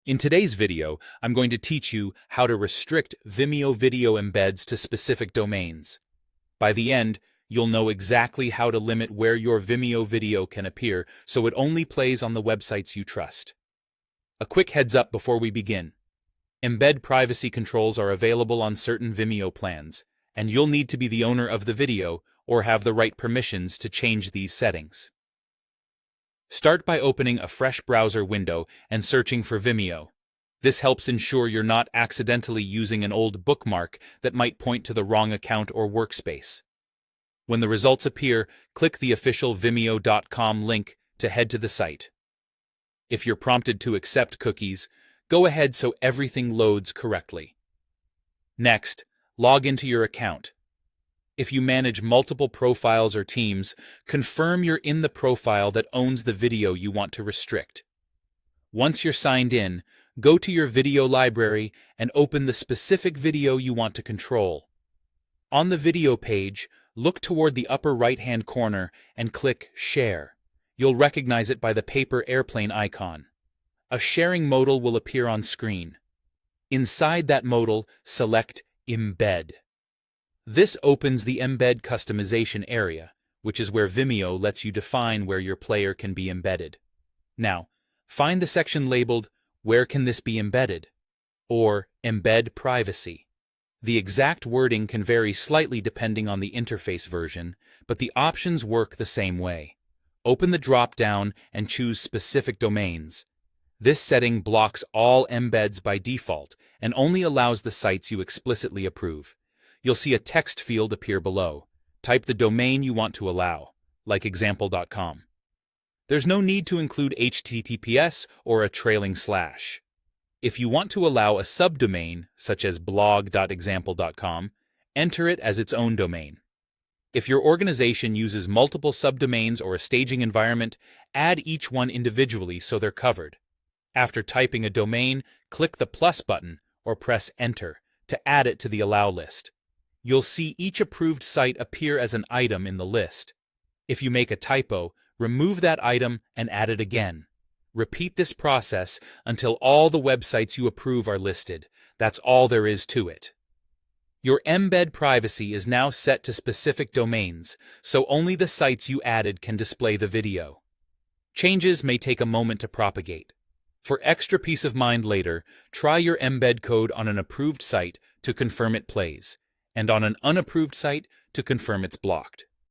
In today's video, I'm going to teach you how to restrict Vimeo video embeds to specific domains. By the end, you'll know exactly how to limit where your Vimeo video can appear so it only plays on the websites you trust. A quick heads up before we begin. Embed privacy controls are available on certain Vimeo plans, and you'll need to be the owner of the video or have the right permissions to change these settings. Start by opening a fresh browser window and searching for Vimeo. This helps ensure you're not accidentally using an old bookmark that might point to the wrong account or workspace. When the results appear, click the official Vimeo.com link to head to the site. If you're prompted to accept cookies, go ahead so everything loads correctly. Next, log into your account. If you manage multiple profiles or teams, confirm you're in the profile that owns the video you want to restrict. Once you're signed in, go to your video library and open the specific video you want to control. On the video page, look toward the upper right-hand corner and click Share. You'll recognize it by the paper airplane icon. A sharing modal will appear on screen. Inside that modal, select Embed. This opens the embed customization area, which is where Vimeo lets you define where your player can be embedded. Now, find the section labeled Where Can This Be Embedded? Or Embed Privacy. The exact wording can vary slightly depending on the interface version, but the options work the same way. Open the drop-down and choose specific domains. This setting blocks all embeds by default and only allows the sites you explicitly approve. You'll see a text field appear below. Type the domain you want to allow, like example.com. There's no need to include HTTPS or a trailing slash. If you want to allow a subdomain, such as blog.example.com, enter it as its own domain. If your organization uses multiple subdomains or a staging environment, add each one individually so they're covered. After typing a domain, click the plus button or press Enter to add it to the Allow list. You'll see each approved site appear as an item in the list. If you make a typo, remove that item and add it again. Repeat this process until all the websites you approve are listed. That's all there is to it. Your embed privacy is now set to specific domains, so only the sites you added can display the video. Changes may take a moment to propagate. For extra peace of mind later, try your embed code on an approved site to confirm it plays, and on an unapproved site to confirm it's blocked.